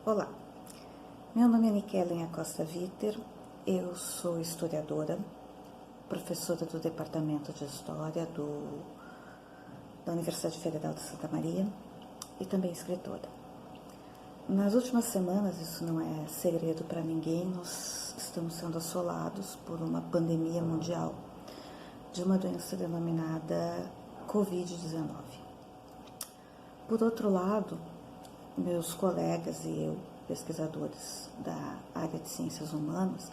Olá, meu nome é Nikellen Acosta Viter, eu sou historiadora, professora do Departamento de História da Universidade Federal de Santa Maria e também escritora. Nas últimas semanas, isso não é segredo para ninguém, nós estamos sendo assolados por uma pandemia mundial de uma doença denominada Covid-19. Por outro lado, meus colegas e eu, pesquisadores da área de ciências humanas,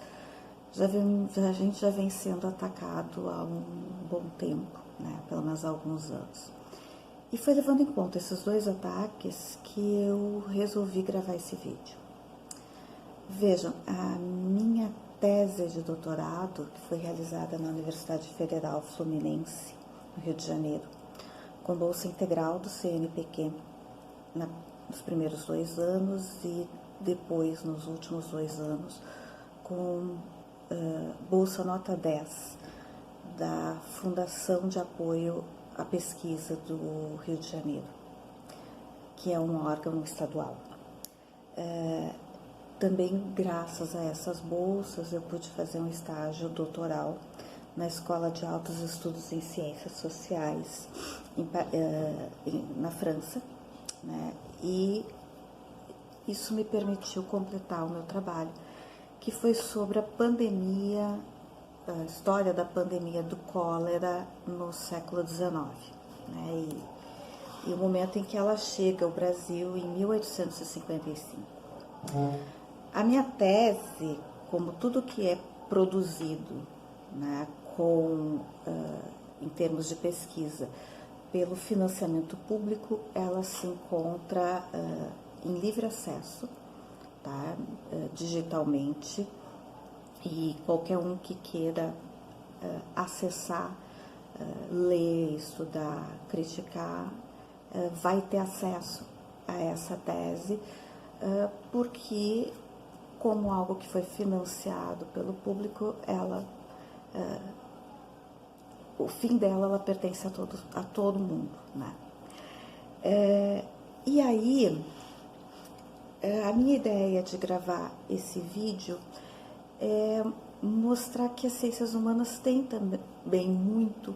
a gente já vem sendo atacado há um bom tempo, pelo menos há alguns anos. E foi levando em conta esses dois ataques que eu resolvi gravar esse vídeo. Vejam, a minha tese de doutorado, que foi realizada na Universidade Federal Fluminense, no Rio de Janeiro, com bolsa integral do CNPq nos primeiros 2 anos e depois, nos últimos 2 anos, com bolsa nota 10 da Fundação de Apoio à Pesquisa do Rio de Janeiro, que é um órgão estadual. Também, graças a essas bolsas, eu pude fazer um estágio doutoral na Escola de Altos Estudos em Ciências Sociais, na França, e isso me permitiu completar o meu trabalho, que foi sobre a pandemia, a história da pandemia do cólera no século XIX, e o momento em que ela chega ao Brasil em 1855. A minha tese, como tudo que é produzido, em termos de pesquisa, pelo financiamento público, ela se encontra em livre acesso, digitalmente, e qualquer um que queira acessar, ler, estudar, criticar, vai ter acesso a essa tese, porque, como algo que foi financiado pelo público, o fim dela, ela pertence a todo mundo, e aí, a minha ideia de gravar esse vídeo é mostrar que as ciências humanas têm também muito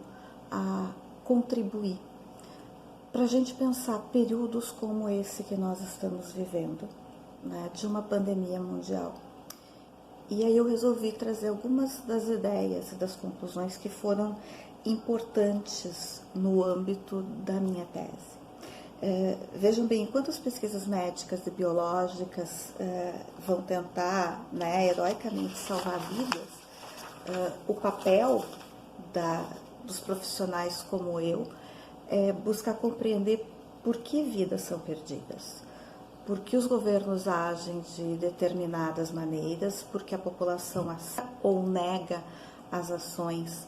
a contribuir para a gente pensar períodos como esse que nós estamos vivendo, de uma pandemia mundial. E aí eu resolvi trazer algumas das ideias e das conclusões que foram importantes no âmbito da minha tese. Vejam bem, enquanto as pesquisas médicas e biológicas vão tentar, heroicamente salvar vidas, o papel dos profissionais como eu é buscar compreender por que vidas são perdidas, por que os governos agem de determinadas maneiras, por que a população aceita ou nega as ações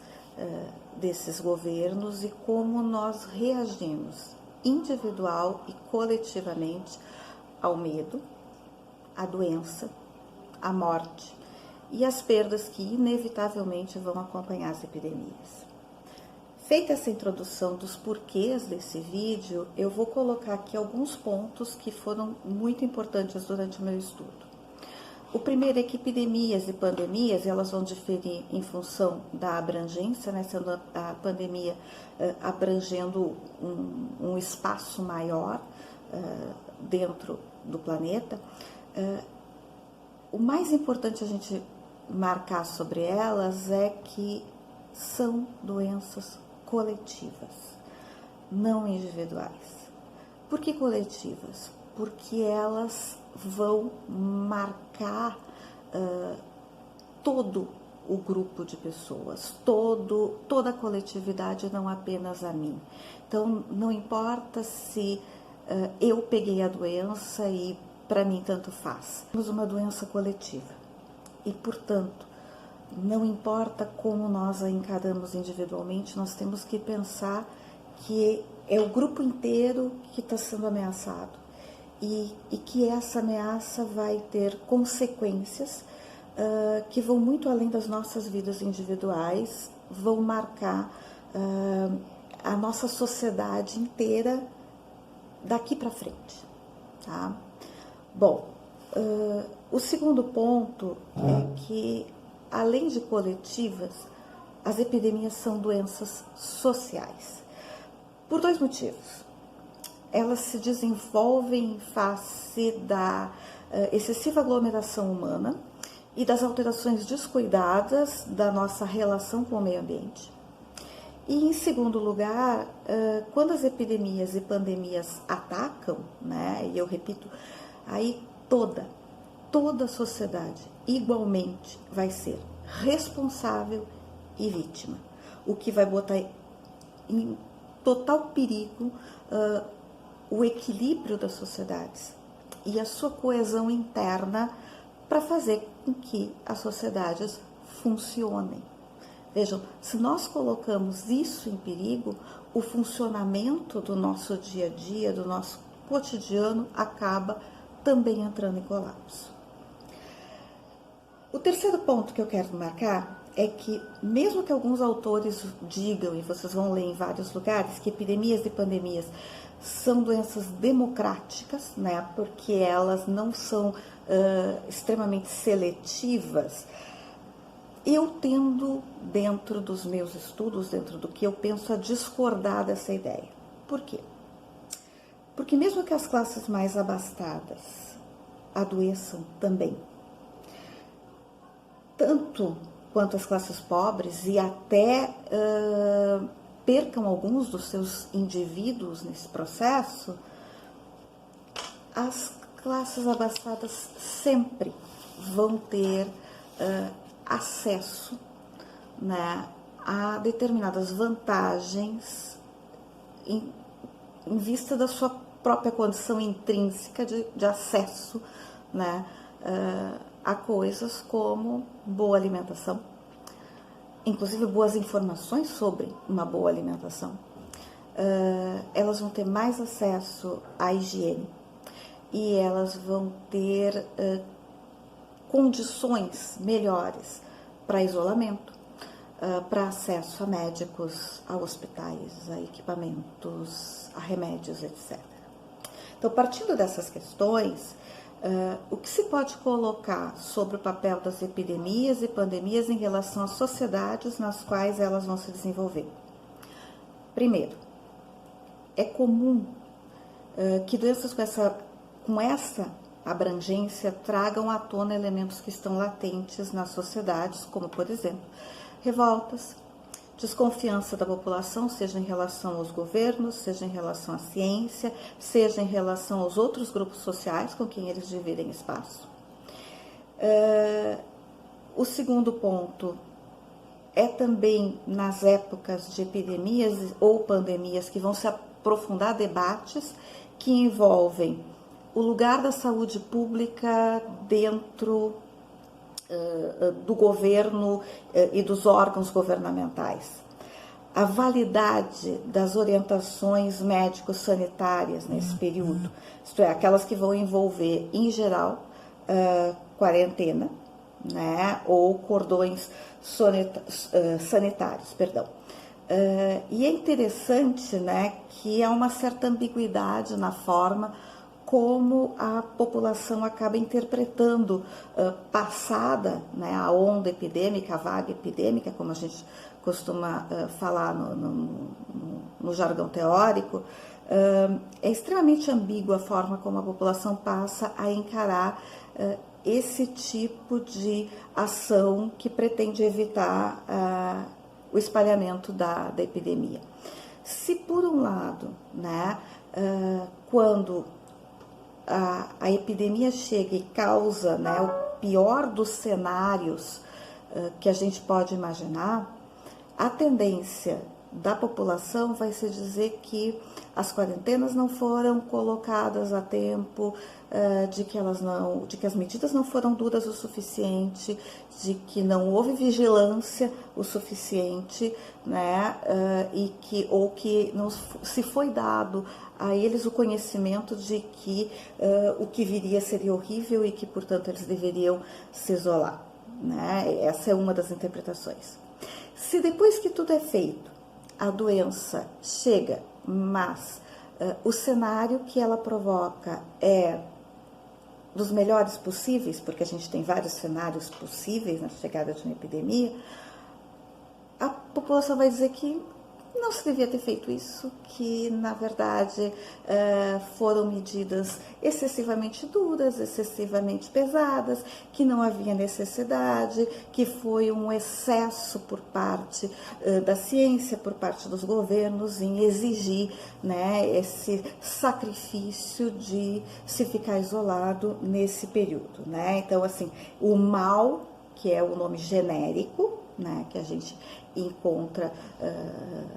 desses governos e como nós reagimos individual e coletivamente ao medo, à doença, à morte e às perdas que inevitavelmente vão acompanhar as epidemias. Feita essa introdução dos porquês desse vídeo, eu vou colocar aqui alguns pontos que foram muito importantes durante o meu estudo. O primeiro é que epidemias e pandemias, elas vão diferir em função da abrangência, sendo a pandemia abrangendo um espaço maior dentro do planeta. O mais importante a gente marcar sobre elas é que são doenças coletivas, não individuais. Por que coletivas? Porque elas vão marcar todo o grupo de pessoas, toda a coletividade, não apenas a mim. Então, não importa se eu peguei a doença e para mim tanto faz. Temos uma doença coletiva e, portanto, não importa como nós a encaramos individualmente, nós temos que pensar que é o grupo inteiro que está sendo ameaçado e que essa ameaça vai ter consequências que vão muito além das nossas vidas individuais, vão marcar a nossa sociedade inteira daqui para frente, tá? Bom, O segundo ponto é que, além de coletivas, as epidemias são doenças sociais. Por dois motivos. Elas se desenvolvem em face da excessiva aglomeração humana e das alterações descuidadas da nossa relação com o meio ambiente. E, em segundo lugar, quando as epidemias e pandemias atacam, né, e eu repito, aí toda a sociedade igualmente vai ser responsável e vítima, o que vai botar em total perigo o equilíbrio das sociedades e a sua coesão interna para fazer com que as sociedades funcionem. Vejam, se nós colocamos isso em perigo, o funcionamento do nosso dia a dia, do nosso cotidiano, acaba também entrando em colapso. O terceiro ponto que eu quero marcar é que, mesmo que alguns autores digam, e vocês vão ler em vários lugares, que epidemias e pandemias são doenças democráticas, né, porque elas não são extremamente seletivas, eu tendo, dentro dos meus estudos, dentro do que eu penso, a discordar dessa ideia. Por quê? Porque mesmo que as classes mais abastadas adoeçam também, tanto quanto as classes pobres, e até percam alguns dos seus indivíduos nesse processo, as classes abastadas sempre vão ter acesso, né, a determinadas vantagens em vista da sua própria condição intrínseca de acesso, né, a coisas como boa alimentação, inclusive boas informações sobre uma boa alimentação. Elas vão ter mais acesso à higiene e elas vão ter condições melhores para isolamento, para acesso a médicos, a hospitais, a equipamentos, a remédios, etc. Então, partindo dessas questões, o que se pode colocar sobre o papel das epidemias e pandemias em relação às sociedades nas quais elas vão se desenvolver? Primeiro, é comum que doenças com essa abrangência tragam à tona elementos que estão latentes nas sociedades, como, por exemplo, revoltas, desconfiança da população, seja em relação aos governos, seja em relação à ciência, seja em relação aos outros grupos sociais com quem eles dividem espaço. O segundo ponto é também nas épocas de epidemias ou pandemias que vão se aprofundar debates que envolvem o lugar da saúde pública dentro do governo e dos órgãos governamentais, a validade das orientações médico-sanitárias nesse período, isto é, aquelas que vão envolver, em geral, quarentena, né, ou cordões sanitários, perdão. E é interessante, né, que há uma certa ambiguidade na forma como a população acaba interpretando, passada, né, a onda epidêmica, a vaga epidêmica, como a gente costuma falar no jargão teórico, é extremamente ambígua a forma como a população passa a encarar esse tipo de ação que pretende evitar o espalhamento da epidemia. Se, por um lado, né, quando a epidemia chega e causa, né, o pior dos cenários que a gente pode imaginar, a tendência da população vai se dizer que as quarentenas não foram colocadas a tempo, de que as medidas não foram duras o suficiente, de que não houve vigilância o suficiente, né, ou que não se foi dado a eles o conhecimento de que o que viria seria horrível e que, portanto, eles deveriam se isolar, né? Essa é uma das interpretações. Se depois que tudo é feito, a doença chega, mas o cenário que ela provoca é dos melhores possíveis, porque a gente tem vários cenários possíveis na chegada de uma epidemia, a população vai dizer que não se devia ter feito isso, que na verdade foram medidas excessivamente duras, excessivamente pesadas, que não havia necessidade, que foi um excesso por parte da ciência, por parte dos governos em exigir, né, esse sacrifício de se ficar isolado nesse período, né? Então, assim, o mal, que é o nome genérico, né, que a gente encontra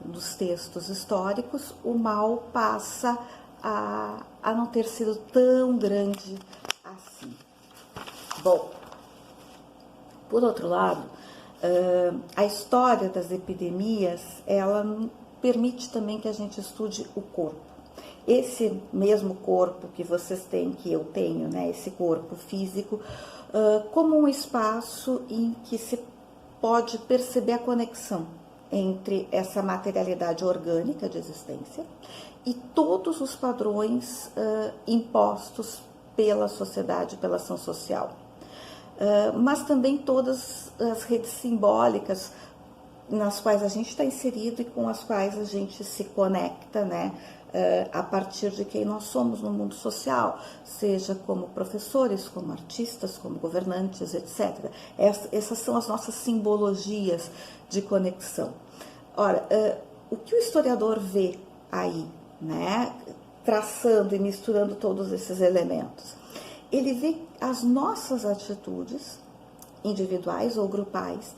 nos textos históricos, o mal passa a não ter sido tão grande assim. Bom, por outro lado, a história das epidemias, ela permite também que a gente estude o corpo. Esse mesmo corpo que vocês têm, que eu tenho, né, esse corpo físico, como um espaço em que se pode perceber a conexão entre essa materialidade orgânica de existência e todos os padrões impostos pela sociedade, pela ação social. Mas também todas as redes simbólicas nas quais a gente está inserido e com as quais a gente se conecta, né? A partir de quem nós somos no mundo social, seja como professores, como artistas, como governantes, etc. Essas são as nossas simbologias de conexão. Ora, o que o historiador vê aí, né, traçando e misturando todos esses elementos? Ele vê as nossas atitudes, individuais ou grupais,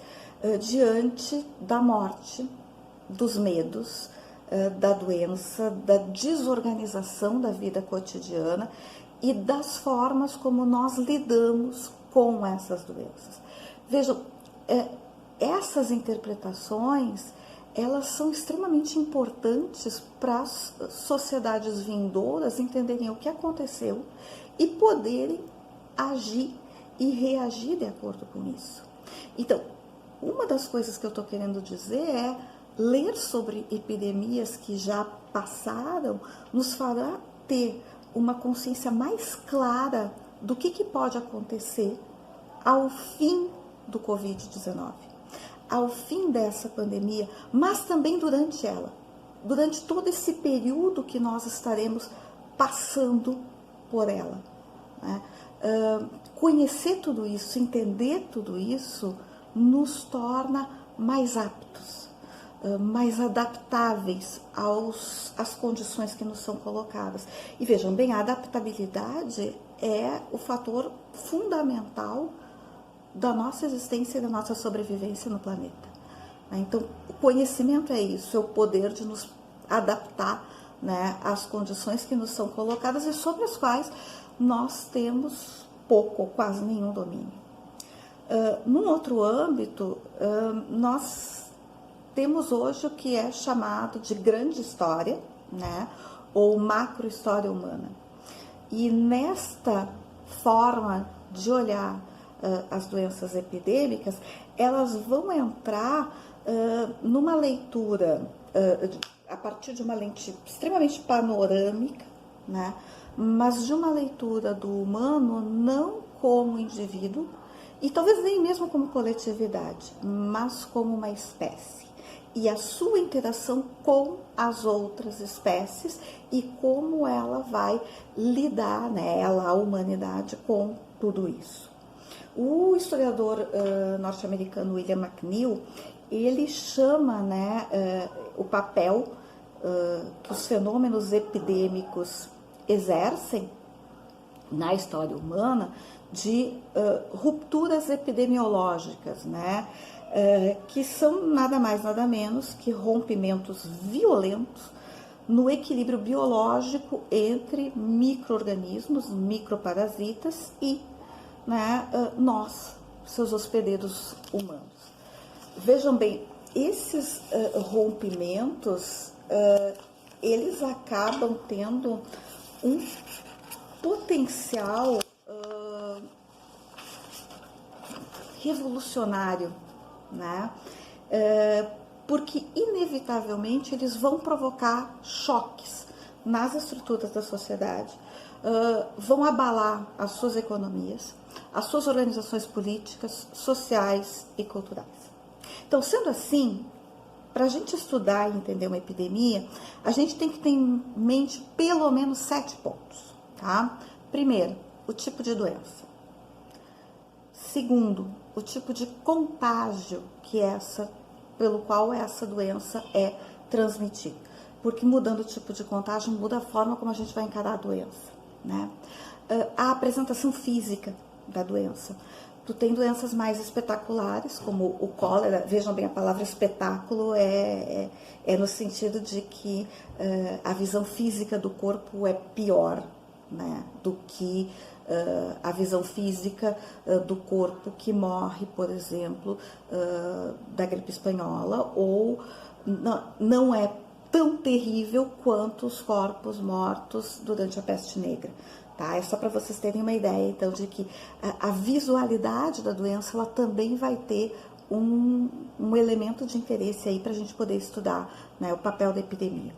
diante da morte, dos medos, da doença, da desorganização da vida cotidiana e das formas como nós lidamos com essas doenças. Vejam, essas interpretações, elas são extremamente importantes para as sociedades vindouras entenderem o que aconteceu e poderem agir e reagir de acordo com isso. Então, uma das coisas que eu estou querendo dizer é ler sobre epidemias que já passaram nos fará ter uma consciência mais clara do que pode acontecer ao fim do Covid-19, ao fim dessa pandemia, mas também durante ela, durante todo esse período que nós estaremos passando por ela, né? Conhecer tudo isso, entender tudo isso, nos torna mais aptos, mais adaptáveis às condições que nos são colocadas. E vejam bem, a adaptabilidade é o fator fundamental da nossa existência e da nossa sobrevivência no planeta. Então, o conhecimento é isso, é o poder de nos adaptar, né, às condições que nos são colocadas e sobre as quais nós temos pouco ou quase nenhum domínio. Num outro âmbito, nós temos hoje o que é chamado de grande história, né, ou macrohistória humana. E nesta forma de olhar as doenças epidêmicas, elas vão entrar numa leitura a partir de uma lente extremamente panorâmica, né, mas de uma leitura do humano não como indivíduo, e talvez nem mesmo como coletividade, mas como uma espécie. E a sua interação com as outras espécies e como ela vai lidar, né, ela, a humanidade, com tudo isso. O historiador norte-americano William McNeill, ele chama, né, o papel que os fenômenos epidêmicos exercem na história humana de rupturas epidemiológicas, né? Que são nada mais, nada menos que rompimentos violentos no equilíbrio biológico entre micro-organismos, microparasitas e, né, nós, seus hospedeiros humanos. Vejam bem, esses rompimentos, eles acabam tendo um potencial revolucionário, né? Porque inevitavelmente eles vão provocar choques nas estruturas da sociedade, vão abalar as suas economias, as suas organizações políticas, sociais e culturais. Então, sendo assim, para a gente estudar e entender uma epidemia, a gente tem que ter em mente pelo menos 7 pontos, tá? Primeiro, o tipo de doença. Segundo, o tipo de contágio pelo qual essa doença é transmitida. Porque mudando o tipo de contágio, muda a forma como a gente vai encarar a doença, né? A apresentação física da doença. Tu tem doenças mais espetaculares, como o cólera. Vejam bem, a palavra espetáculo é no sentido de que a visão física do corpo é pior, né, do que a visão física do corpo que morre, por exemplo, da gripe espanhola, ou não é tão terrível quanto os corpos mortos durante a peste negra. Tá? É só para vocês terem uma ideia, então, de que a visualidade da doença ela também vai ter um elemento de interesse aí para a gente poder estudar, né, o papel da epidemia.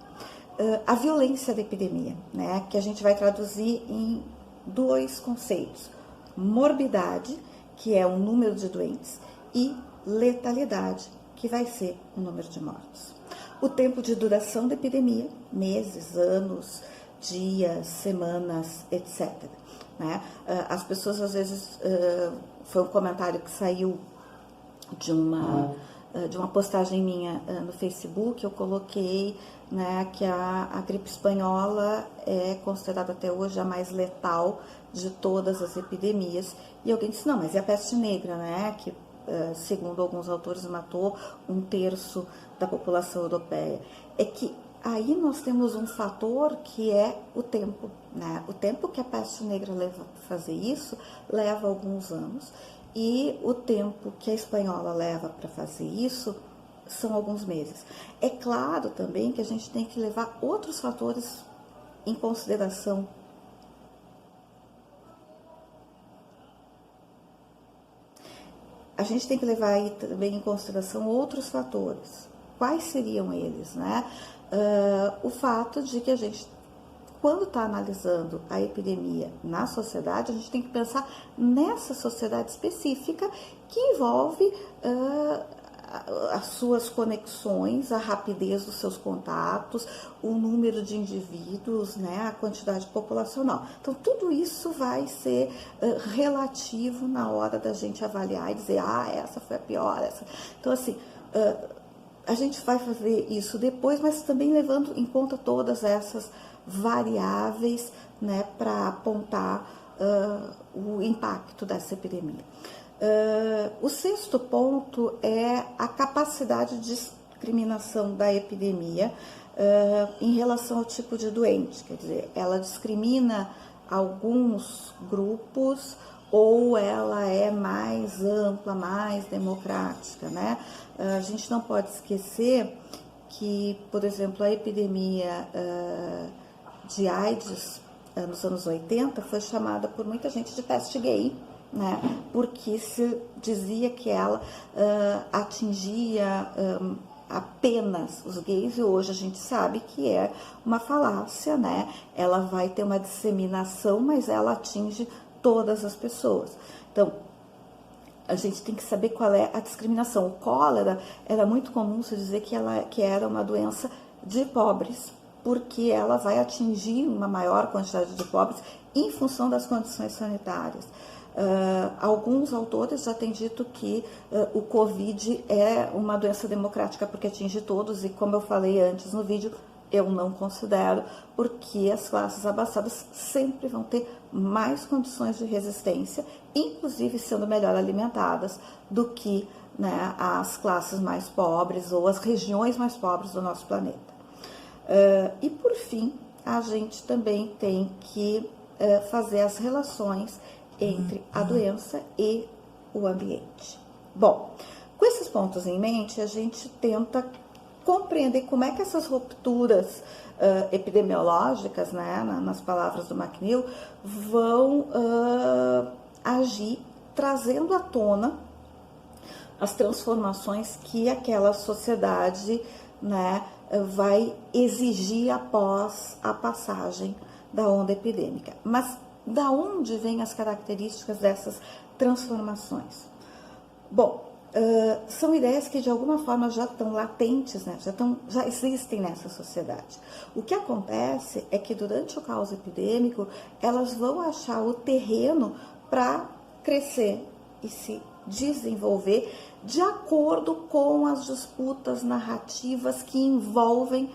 A violência da epidemia, né, que a gente vai traduzir em 2 conceitos: morbidade, que é o número de doentes, e letalidade, que vai ser o número de mortos. O tempo de duração da epidemia, meses, anos, dias, semanas, etc. Né? As pessoas às vezes, foi um comentário que saiu de uma postagem minha no Facebook, eu coloquei, né, que a gripe espanhola é considerada até hoje a mais letal de todas as epidemias, e alguém disse, não, mas é a peste negra, né, que segundo alguns autores matou 1/3 da população europeia. É que aí nós temos um fator que é o tempo, né? O tempo que a peste negra leva para fazer isso leva alguns anos, e o tempo que a espanhola leva para fazer isso são alguns meses. É claro também que a gente tem que levar outros fatores em consideração. A gente tem que levar aí também em consideração outros fatores. Quais seriam eles, né? O fato de que a gente, quando está analisando a epidemia na sociedade, a gente tem que pensar nessa sociedade específica que envolve as suas conexões, a rapidez dos seus contatos, o número de indivíduos, né, a quantidade populacional. Então, tudo isso vai ser relativo na hora da gente avaliar e dizer, essa foi a pior, essa. Então, assim, a gente vai fazer isso depois, mas também levando em conta todas essas variáveis, né, para apontar o impacto dessa epidemia. O 6º ponto é a capacidade de discriminação da epidemia em relação ao tipo de doente, quer dizer, ela discrimina alguns grupos ou ela é mais ampla, mais democrática, né? A gente não pode esquecer que, por exemplo, a epidemia de AIDS nos anos 80 foi chamada por muita gente de peste gay, né? Porque se dizia que ela atingia apenas os gays, e hoje a gente sabe que é uma falácia, né? Ela vai ter uma disseminação, mas ela atinge todas as pessoas. Então, a gente tem que saber qual é a discriminação. O cólera era muito comum se dizer que era uma doença de pobres, porque ela vai atingir uma maior quantidade de pobres em função das condições sanitárias. Alguns autores já têm dito que o Covid é uma doença democrática porque atinge todos, e como eu falei antes no vídeo, eu não considero, porque as classes abastadas sempre vão ter mais condições de resistência, inclusive sendo melhor alimentadas do que, né, as classes mais pobres ou as regiões mais pobres do nosso planeta. E por fim, a gente também tem que fazer as relações entre a doença e o ambiente. Bom, com esses pontos em mente, a gente tenta compreender como é que essas rupturas epidemiológicas, né, nas palavras do McNeil, vão agir trazendo à tona as transformações que aquela sociedade, né, vai exigir após a passagem da onda epidêmica. Mas da onde vêm as características dessas transformações? Bom, são ideias que de alguma forma já estão latentes, né? já existem nessa sociedade. O que acontece é que durante o caos epidêmico, elas vão achar o terreno para crescer e se desenvolver de acordo com as disputas narrativas que envolvem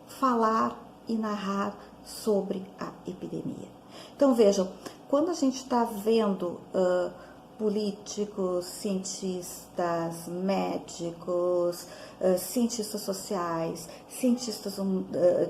falar e narrar sobre a epidemia. Então vejam, quando a gente está vendo políticos, cientistas, médicos, cientistas sociais, cientistas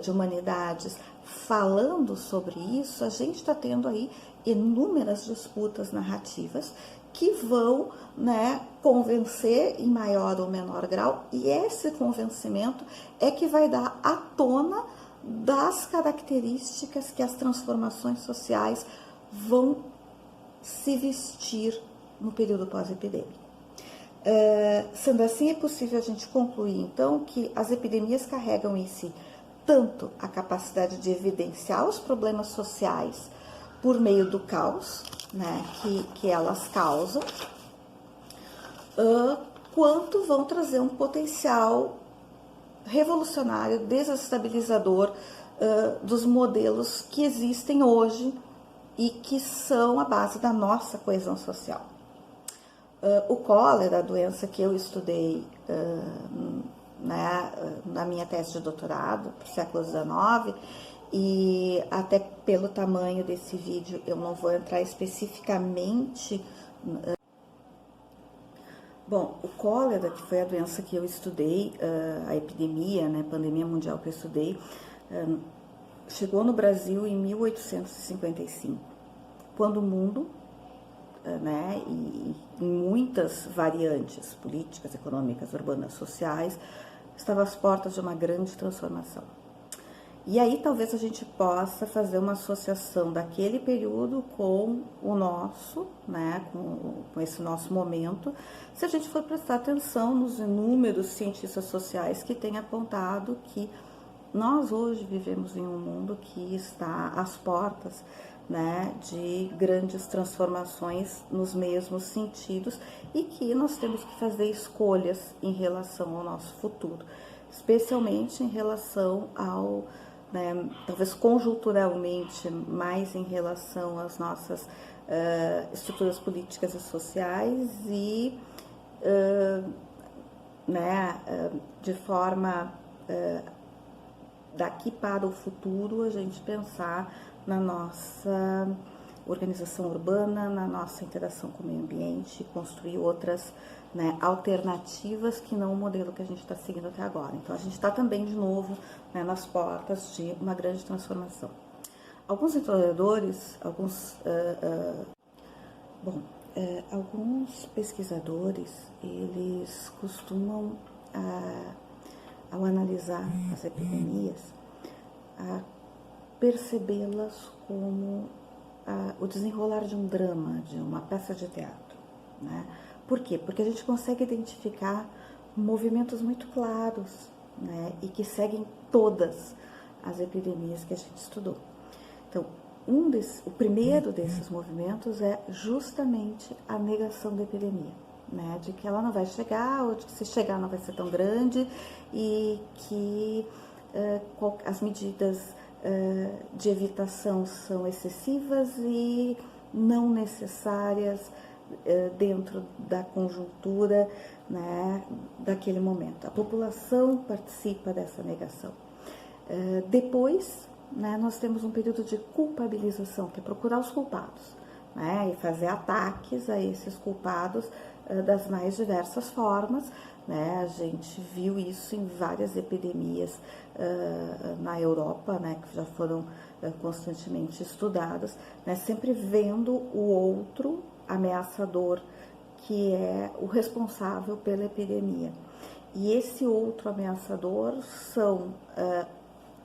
de humanidades falando sobre isso, a gente está tendo aí inúmeras disputas narrativas que vão, né, convencer em maior ou menor grau, e esse convencimento é que vai dar à tona das características que as transformações sociais vão se vestir no período pós-epidêmico. Sendo assim, é possível a gente concluir, então, que as epidemias carregam em si tanto a capacidade de evidenciar os problemas sociais por meio do caos, né, que elas causam, quanto vão trazer um potencial revolucionário, desestabilizador dos modelos que existem hoje e que são a base da nossa coesão social. O cólera, a doença que eu estudei na minha tese de doutorado, para o século XIX, e até pelo tamanho desse vídeo eu não vou entrar especificamente. Bom, o cólera, que foi a doença que eu estudei, a epidemia, né, pandemia mundial que eu estudei, chegou no Brasil em 1855, quando o mundo, né, e em muitas variantes políticas, econômicas, urbanas, sociais, estava às portas de uma grande transformação. E aí talvez a gente possa fazer uma associação daquele período com o nosso, né, com esse nosso momento, se a gente for prestar atenção nos inúmeros cientistas sociais que têm apontado que nós hoje vivemos em um mundo que está às portas, né, de grandes transformações nos mesmos sentidos e que nós temos que fazer escolhas em relação ao nosso futuro, especialmente em relação ao, né, talvez conjunturalmente, mais em relação às nossas estruturas políticas e sociais e, de forma daqui para o futuro, a gente pensar na nossa organização urbana, na nossa interação com o meio ambiente, construir outras, né, alternativas que não o modelo que a gente está seguindo até agora. Então, a gente está também, de novo, né, nas portas de uma grande transformação. Alguns historiadores, alguns pesquisadores, eles costumam, ao analisar as epidemias, percebê-las como o desenrolar de um drama, de uma peça de teatro, né? Por quê? Porque a gente consegue identificar movimentos muito claros, né, e que seguem todas as epidemias que a gente estudou. Então, o primeiro desses movimentos é justamente a negação da epidemia, né, de que ela não vai chegar, ou de que se chegar não vai ser tão grande e que as medidas de evitação são excessivas e não necessárias dentro da conjuntura, né, daquele momento. A população participa dessa negação. Depois, né, nós temos um período de culpabilização, que é procurar os culpados, né, e fazer ataques a esses culpados das mais diversas formas, né? A gente viu isso em várias epidemias na Europa, né, que já foram constantemente estudadas, né, sempre vendo o outro ameaçador, que é o responsável pela epidemia. E esse outro ameaçador são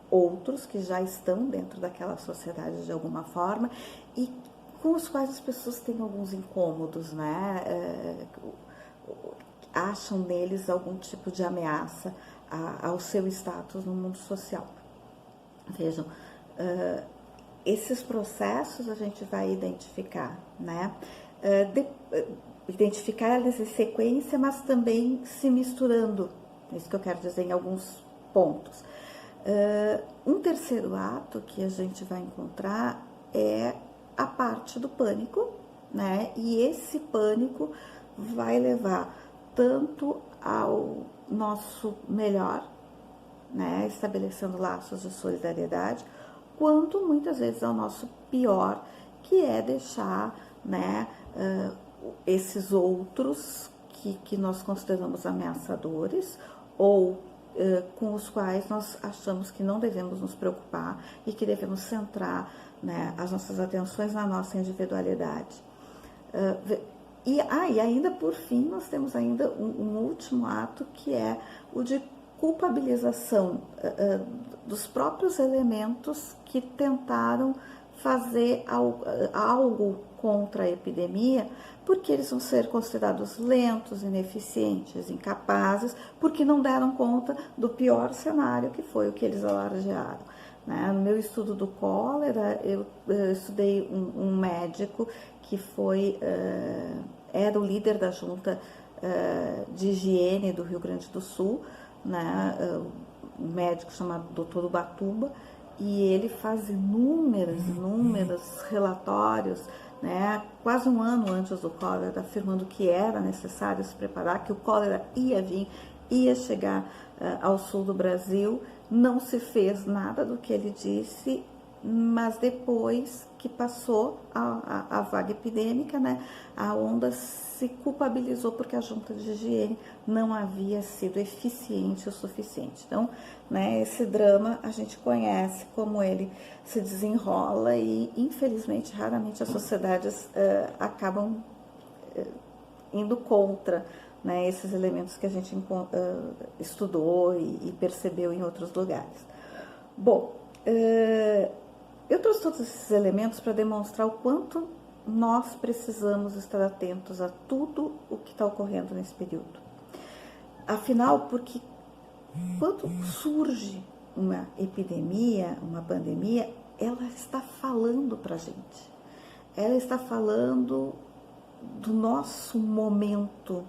outros que já estão dentro daquela sociedade de alguma forma e com os quais as pessoas têm alguns incômodos, né? Acham neles algum tipo de ameaça ao seu status no mundo social. Vejam, esses processos a gente vai identificar, né? Identificar eles em sequência, mas também se misturando. É isso que eu quero dizer em alguns pontos. Um terceiro ato que a gente vai encontrar é a parte do pânico, né? E esse pânico vai levar tanto ao nosso melhor, né? Estabelecendo laços de solidariedade, quanto muitas vezes ao nosso pior, que é deixar, né, esses outros que nós consideramos ameaçadores ou com os quais nós achamos que não devemos nos preocupar e que devemos centrar, né, as nossas atenções na nossa individualidade. E ainda por fim nós temos ainda um último ato, que é o de culpabilização dos próprios elementos que tentaram fazer algo contra a epidemia, porque eles vão ser considerados lentos, ineficientes, incapazes, porque não deram conta do pior cenário, que foi o que eles alardearam. Né? No meu estudo do cólera, eu estudei um médico que era o líder da junta de higiene do Rio Grande do Sul, né? Um médico chamado Dr. Ubatuba, e ele faz inúmeros relatórios, né, quase um ano antes do cólera, afirmando que era necessário se preparar, que o cólera ia chegar ao sul do Brasil. Não se fez nada do que ele disse, mas depois que passou a vaga epidêmica, né, a onda se culpabilizou porque a junta de higiene não havia sido eficiente o suficiente. Então, né, esse drama a gente conhece como ele se desenrola e, infelizmente, raramente as sociedades acabam indo contra, né, esses elementos que a gente estudou e percebeu em outros lugares. Bom, eu trouxe todos esses elementos para demonstrar o quanto nós precisamos estar atentos a tudo o que está ocorrendo nesse período. Afinal, porque quando surge uma epidemia, uma pandemia, ela está falando para a gente. Ela está falando do nosso momento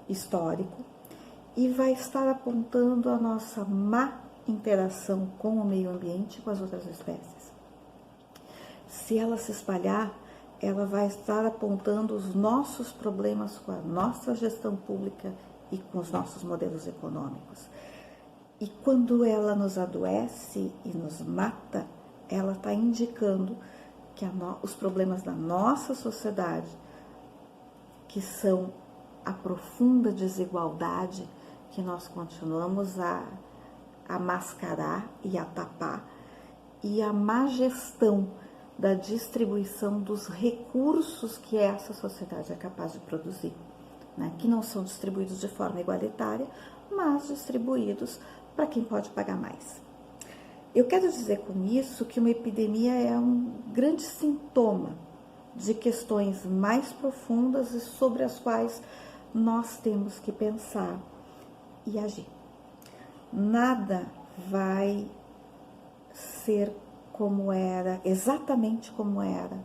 histórico e vai estar apontando a nossa má interação com o meio ambiente e com as outras espécies. Se ela se espalhar, ela vai estar apontando os nossos problemas com a nossa gestão pública e com os nossos modelos econômicos. E quando ela nos adoece e nos mata, ela está indicando que os problemas da nossa sociedade, que são a profunda desigualdade que nós continuamos a mascarar e a tapar, e a má gestão da distribuição dos recursos que essa sociedade é capaz de produzir, né? Que não são distribuídos de forma igualitária, mas distribuídos para quem pode pagar mais. Eu quero dizer com isso que uma epidemia é um grande sintoma de questões mais profundas e sobre as quais nós temos que pensar e agir. Nada vai ser como era, exatamente como era,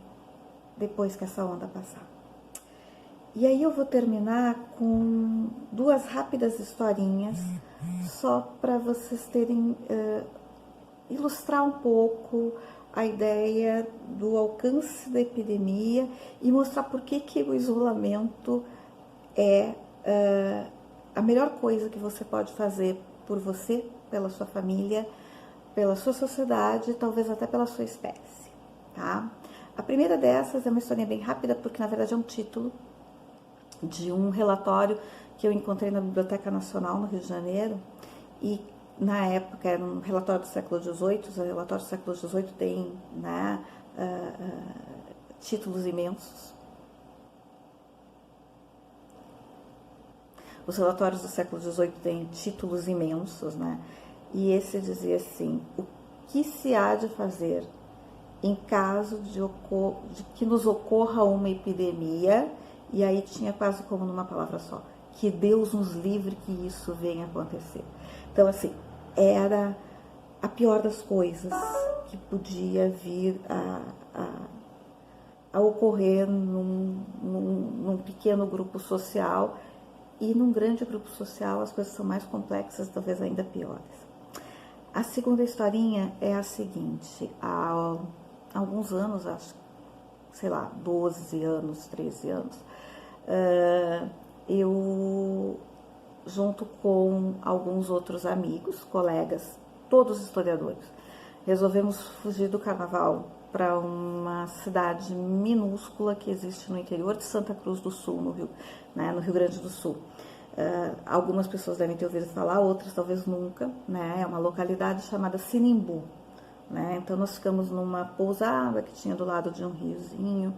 depois que essa onda passar. E aí eu vou terminar com duas rápidas historinhas, só para vocês terem, ilustrar um pouco a ideia do alcance da epidemia e mostrar por que o isolamento é a melhor coisa que você pode fazer por você, pela sua família, pela sua sociedade, talvez até pela sua espécie, tá? A primeira dessas é uma historinha bem rápida, porque na verdade é um título de um relatório que eu encontrei na Biblioteca Nacional no Rio de Janeiro, e na época era um relatório do século XVIII. Os relatórios do século XVIII têm, né, títulos imensos. Os relatórios do século XVIII têm títulos imensos, né? E esse dizia assim: o que se há de fazer em caso de que nos ocorra uma epidemia? E aí tinha quase como numa palavra só: que Deus nos livre que isso venha acontecer. Então, assim, era a pior das coisas que podia vir a ocorrer num pequeno grupo social, e num grande grupo social as coisas são mais complexas, talvez ainda piores. A segunda historinha é a seguinte: há alguns anos, acho, sei lá, 12 anos, 13 anos, eu, junto com alguns outros amigos, colegas, todos historiadores, resolvemos fugir do carnaval para uma cidade minúscula que existe no interior de Santa Cruz do Sul, no Rio Grande do Sul. Algumas pessoas devem ter ouvido falar, outras talvez nunca, né? É uma localidade chamada Sinimbu, né? Então nós ficamos numa pousada que tinha do lado de um riozinho,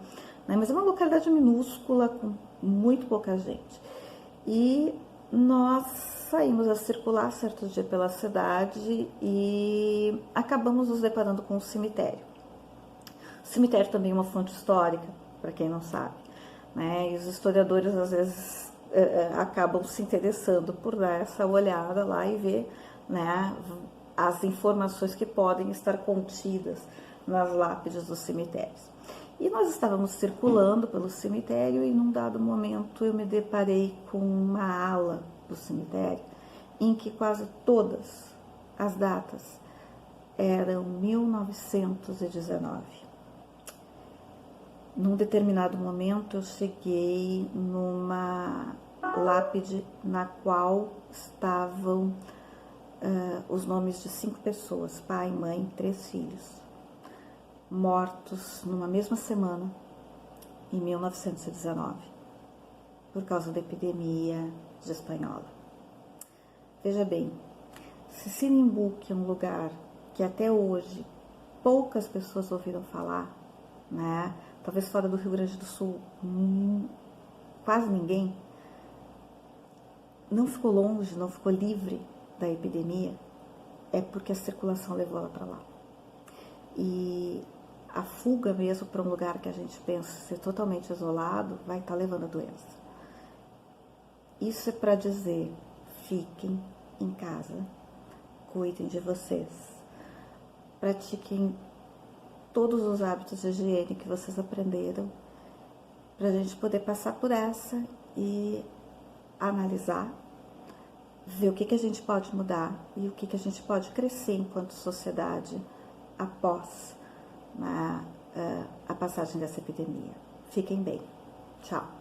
né? Mas é uma localidade minúscula com muito pouca gente. E nós saímos a circular certo dia pela cidade e acabamos nos deparando com um cemitério. O cemitério também é uma fonte histórica, para quem não sabe, né? E os historiadores às vezes acabam se interessando por dar essa olhada lá e ver, né, as informações que podem estar contidas nas lápides dos cemitérios. E nós estávamos circulando pelo cemitério e num dado momento eu me deparei com uma ala do cemitério em que quase todas as datas eram 1919. Num determinado momento eu cheguei numa lápide na qual estavam os nomes de 5 pessoas, pai, mãe, 3 filhos, mortos numa mesma semana, em 1919, por causa da epidemia de espanhola. Veja bem, se Sinimbu, que é um lugar que até hoje poucas pessoas ouviram falar, né? Talvez fora do Rio Grande do Sul, quase ninguém, não ficou longe, não ficou livre da epidemia, é porque a circulação levou ela para lá. E a fuga mesmo para um lugar que a gente pensa ser totalmente isolado, vai estar levando a doença. Isso é para dizer, fiquem em casa, cuidem de vocês, pratiquem todos os hábitos de higiene que vocês aprenderam, para a gente poder passar por essa e analisar, ver o que a gente pode mudar e o que a gente pode crescer enquanto sociedade após a passagem dessa epidemia. Fiquem bem. Tchau.